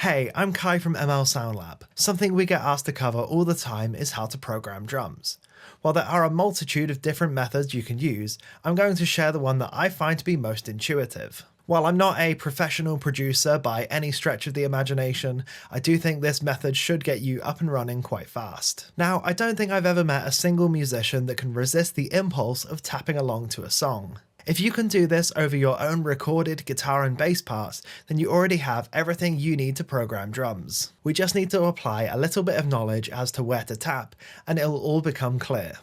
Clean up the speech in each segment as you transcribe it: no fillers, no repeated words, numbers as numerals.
Hey, I'm Kai from ML Sound Lab. Something we get asked to cover all the time is how to program drums. While there are a multitude of different methods you can use, I'm going to share the one that I find to be most intuitive. While I'm not a professional producer by any stretch of the imagination, I do think this method should get you up and running quite fast. Now, I don't think I've ever met a single musician that can resist the impulse of tapping along to a song. If you can do this over your own recorded guitar and bass parts, then you already have everything you need to program drums. We just need to apply a little bit of knowledge as to where to tap, and it'll all become clear.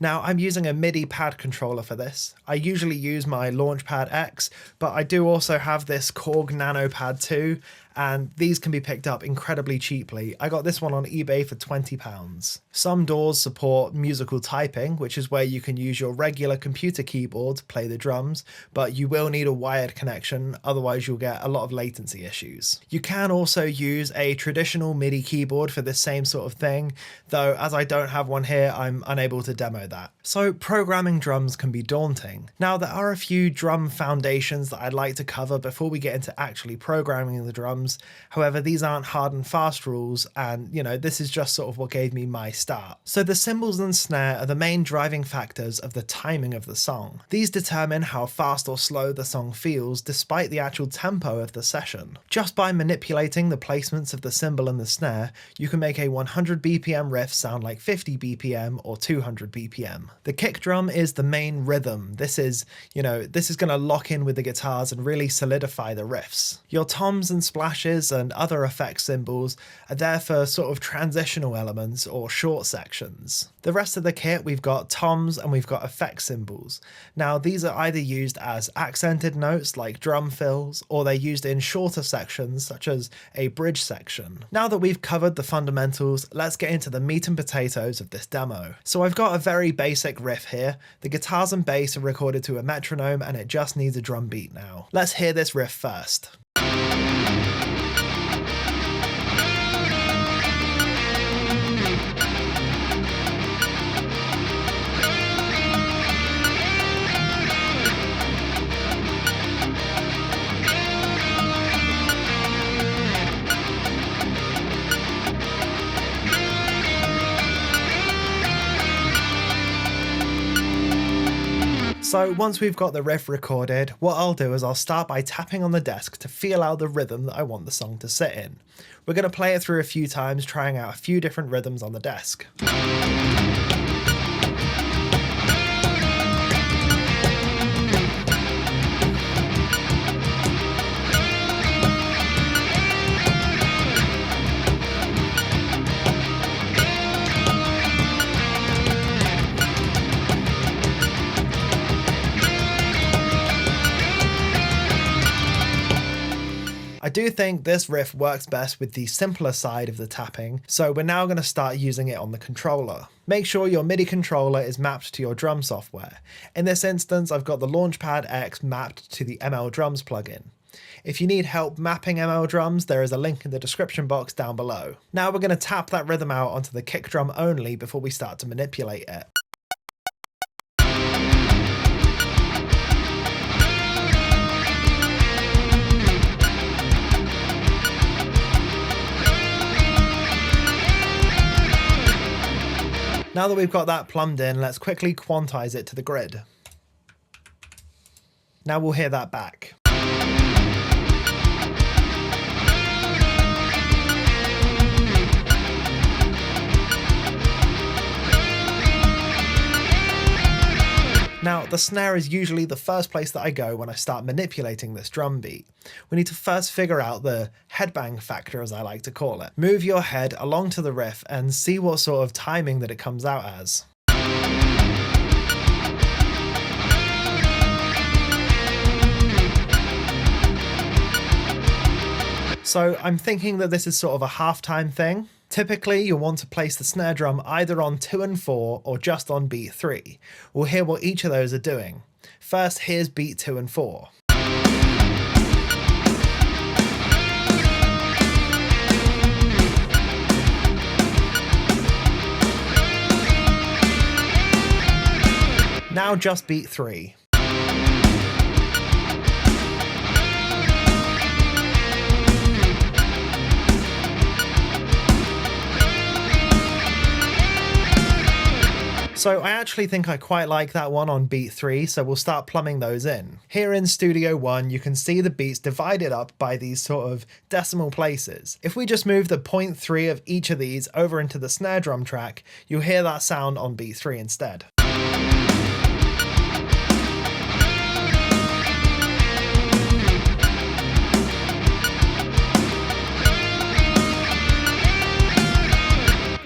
Now, I'm using a MIDI pad controller for this. I usually use my Launchpad X, but I do also have this Korg Nano Pad 2, and these can be picked up incredibly cheaply. I got this one on eBay for £20. Some DAWs support musical typing, which is where you can use your regular computer keyboard to play the drums, but you will need a wired connection, otherwise you'll get a lot of latency issues. You can also use a traditional MIDI keyboard for this same sort of thing, though as I don't have one here, I'm unable to demo that. So programming drums can be daunting. Now, there are a few drum foundations that I'd like to cover before we get into actually programming the drums. However, these aren't hard and fast rules, and this is just sort of what gave me my start. So the cymbals and snare are the main driving factors of the timing of the song. These determine how fast or slow the song feels despite the actual tempo of the session. Just by manipulating the placements of the cymbal and the snare, you can make a 100 BPM riff sound like 50 BPM or 200 BPM. The kick drum is the main rhythm. This is going to lock in with the guitars and really solidify the riffs. Your toms and splashes and other effect symbols are there for sort of transitional elements or short sections. The rest of the kit, we've got toms and we've got effect symbols. Now, these are either used as accented notes like drum fills, or they're used in shorter sections such as a bridge section. Now that we've covered the fundamentals, let's get into the meat and potatoes of this demo. So I've got a very basic riff here. The guitars and bass are recorded to a metronome and it just needs a drum beat now. Let's hear this riff first. So once we've got the riff recorded, what I'll do is I'll start by tapping on the desk to feel out the rhythm that I want the song to sit in. We're going to play it through a few times, trying out a few different rhythms on the desk. I do think this riff works best with the simpler side of the tapping, so we're now going to start using it on the controller. Make sure your MIDI controller is mapped to your drum software. In this instance, I've got the Launchpad X mapped to the ML Drums plugin. If you need help mapping ML drums, there is a link in the description box down below. Now we're going to tap that rhythm out onto the kick drum only before we start to manipulate it. Now that we've got that plumbed in, let's quickly quantize it to the grid. Now we'll hear that back. Now, the snare is usually the first place that I go when I start manipulating this drum beat. We need to first figure out the headbang factor, as I like to call it. Move your head along to the riff and see what sort of timing that it comes out as. So I'm thinking that this is sort of a half-time thing. Typically, you'll want to place the snare drum either on 2 and 4 or just on beat 3. We'll hear what each of those are doing. First, here's beat 2 and 4. Now just beat 3. So I actually think I quite like that one on beat 3, so we'll start plumbing those in. Here in Studio One, you can see the beats divided up by these sort of decimal places. If we just move the 0.3 of each of these over into the snare drum track, you'll hear that sound on beat 3 instead.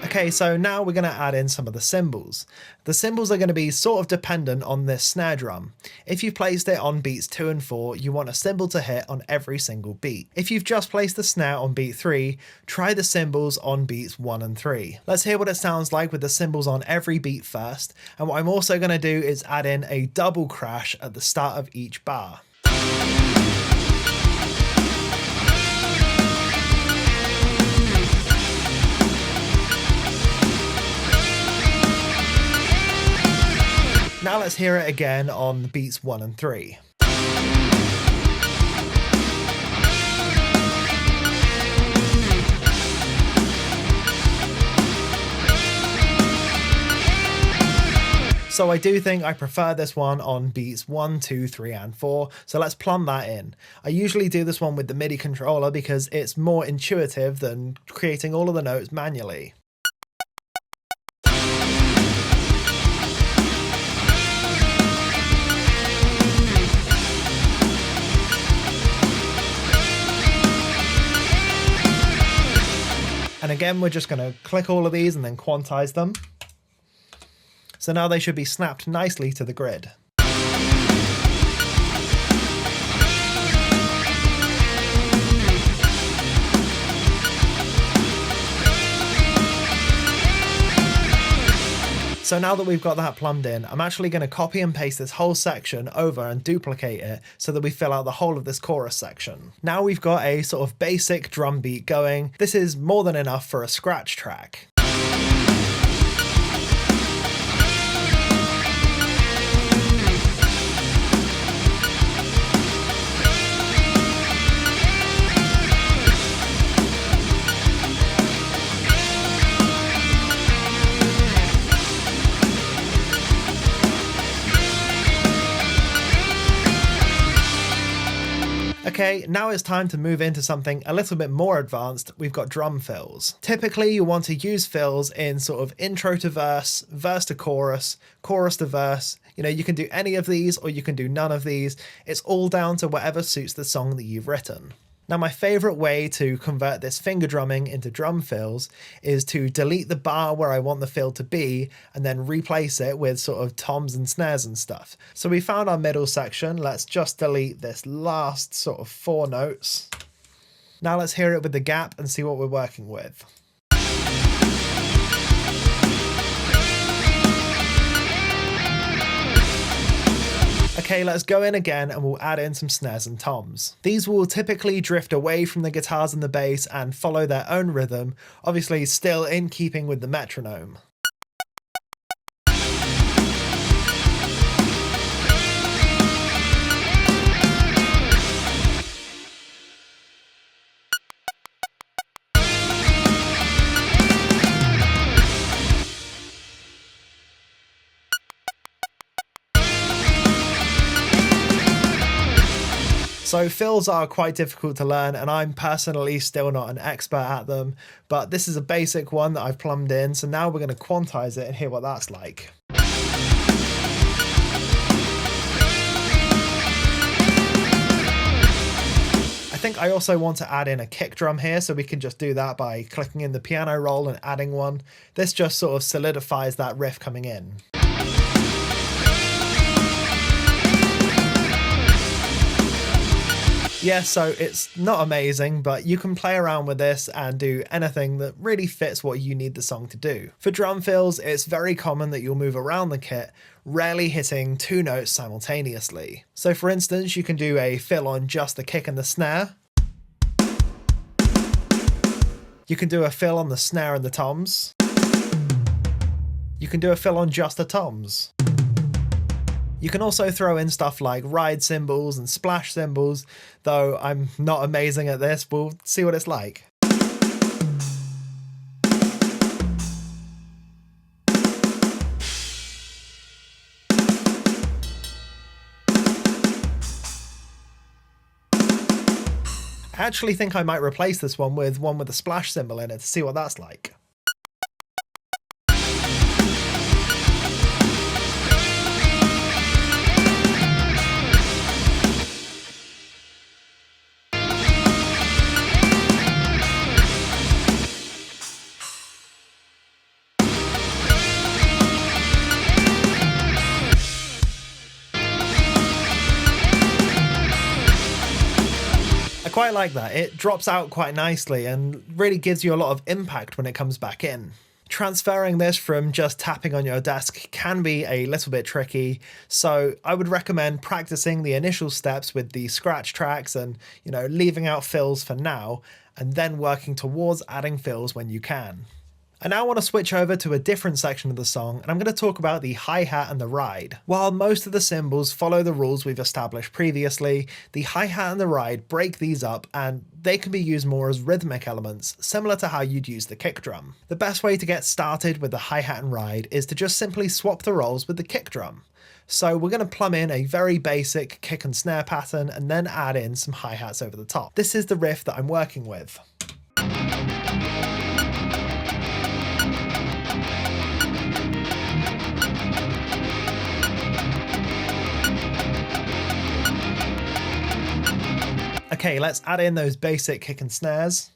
Okay, so now we're going to add in some of the cymbals. The cymbals are going to be sort of dependent on this snare drum. If you've placed it on beats 2 and 4, you want a cymbal to hit on every single beat. If you've just placed the snare on beat 3, try the cymbals on beats 1 and 3. Let's hear what it sounds like with the cymbals on every beat first, and what I'm also going to do is add in a double crash at the start of each bar. Now let's hear it again on beats 1 and 3. So I do think I prefer this one on beats 1, 2, 3, and 4, so let's plumb that in. I usually do this one with the MIDI controller because it's more intuitive than creating all of the notes manually. And again, we're just going to click all of these and then quantize them. So now they should be snapped nicely to the grid. So now that we've got that plumbed in, I'm actually going to copy and paste this whole section over and duplicate it so that we fill out the whole of this chorus section. Now we've got a sort of basic drum beat going. This is more than enough for a scratch track. Okay, now it's time to move into something a little bit more advanced. We've got drum fills. Typically, you want to use fills in sort of intro to verse, verse to chorus, chorus to verse. You know, you can do any of these or you can do none of these. It's all down to whatever suits the song that you've written. Now, my favorite way to convert this finger drumming into drum fills is to delete the bar where I want the fill to be and then replace it with sort of toms and snares and stuff. So we found our middle section. Let's just delete this last sort of 4 notes. Now let's hear it with the gap and see what we're working with. Okay, let's go in again and we'll add in some snares and toms. These will typically drift away from the guitars and the bass and follow their own rhythm, obviously still in keeping with the metronome. So fills are quite difficult to learn and I'm personally still not an expert at them, but this is a basic one that I've plumbed in, so now we're going to quantize it and hear what that's like. I think I also want to add in a kick drum here, so we can just do that by clicking in the piano roll and adding one. This just sort of solidifies that riff coming in. Yeah, so it's not amazing, but you can play around with this and do anything that really fits what you need the song to do. For drum fills, it's very common that you'll move around the kit, rarely hitting 2 notes simultaneously. So for instance, you can do a fill on just the kick and the snare. You can do a fill on the snare and the toms. You can do a fill on just the toms. You can also throw in stuff like ride cymbals and splash cymbals, though I'm not amazing at this. We'll see what it's like. I actually think I might replace this one with a splash cymbal in it to see what that's like. I quite like that. It drops out quite nicely and really gives you a lot of impact when it comes back in. Transferring this from just tapping on your desk can be a little bit tricky, so I would recommend practicing the initial steps with the scratch tracks and, leaving out fills for now, and then working towards adding fills when you can. I now want to switch over to a different section of the song, and I'm going to talk about the hi-hat and the ride. While most of the cymbals follow the rules we've established previously, the hi-hat and the ride break these up, and they can be used more as rhythmic elements, similar to how you'd use the kick drum. The best way to get started with the hi-hat and ride is to just simply swap the roles with the kick drum. So we're going to plumb in a very basic kick and snare pattern and then add in some hi-hats over the top. This is the riff that I'm working with. Okay, let's add in those basic kick and snares.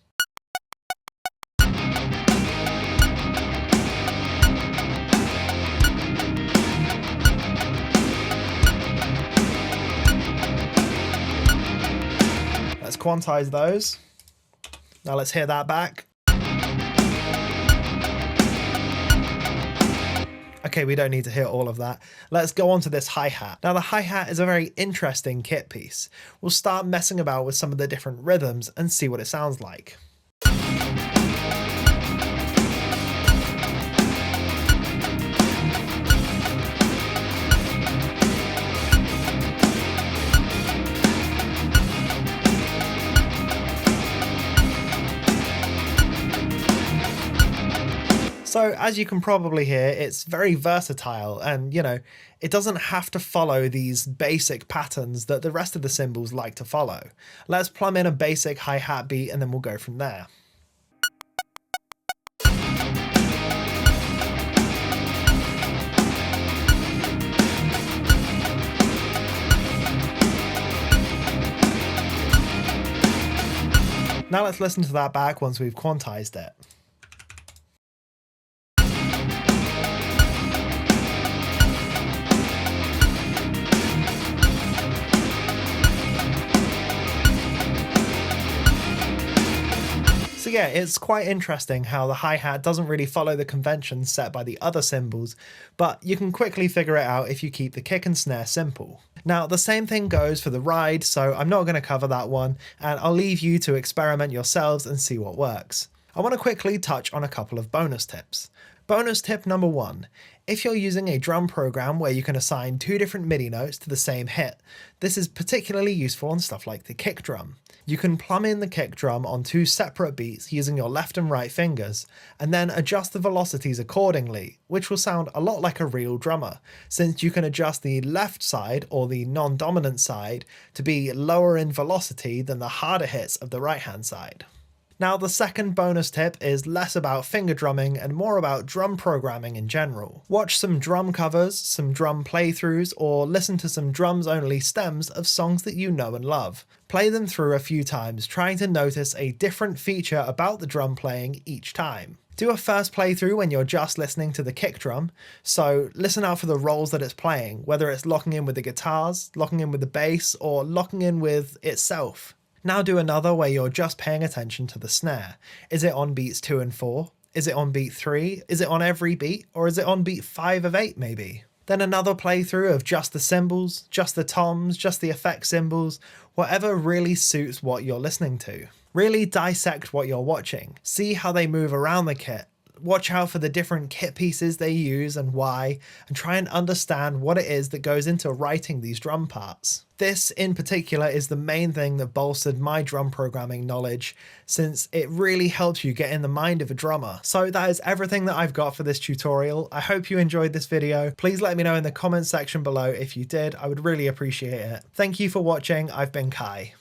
Let's quantize those. Now let's hear that back. Okay, we don't need to hear all of that. Let's go on to this hi-hat. Now the hi-hat is a very interesting kit piece. We'll start messing about with some of the different rhythms and see what it sounds like. So as you can probably hear, it's very versatile and, it doesn't have to follow these basic patterns that the rest of the cymbals like to follow. Let's plumb in a basic hi-hat beat and then we'll go from there. Now let's listen to that back once we've quantized it. So yeah, it's quite interesting how the hi-hat doesn't really follow the conventions set by the other cymbals, but you can quickly figure it out if you keep the kick and snare simple. Now the same thing goes for the ride, so I'm not going to cover that one, and I'll leave you to experiment yourselves and see what works. I want to quickly touch on a couple of bonus tips. Bonus tip number 1. If you're using a drum program where you can assign 2 different MIDI notes to the same hit, this is particularly useful on stuff like the kick drum. You can plumb in the kick drum on 2 separate beats using your left and right fingers, and then adjust the velocities accordingly, which will sound a lot like a real drummer, since you can adjust the left side, or the non-dominant side, to be lower in velocity than the harder hits of the right-hand side. Now the second bonus tip is less about finger drumming and more about drum programming in general. Watch some drum covers, some drum playthroughs, or listen to some drums only stems of songs that you know and love. Play them through a few times, trying to notice a different feature about the drum playing each time. Do a first playthrough when you're just listening to the kick drum, so listen out for the roles that it's playing, whether it's locking in with the guitars, locking in with the bass, or locking in with itself. Now do another where you're just paying attention to the snare. Is it on beats 2 and 4? Is it on beat 3? Is it on every beat? Or is it on beat 5 of 8 maybe? Then another playthrough of just the cymbals, just the toms, just the effect cymbals, whatever really suits what you're listening to. Really dissect what you're watching. See how they move around the kit. Watch out for the different kit pieces they use and why, and try and understand what it is that goes into writing these drum parts. This in particular is the main thing that bolstered my drum programming knowledge, since it really helps you get in the mind of a drummer. So that is everything that I've got for this tutorial. I hope you enjoyed this video. Please let me know in the comments section below if you did. I would really appreciate it. Thank you for watching. I've been Kai.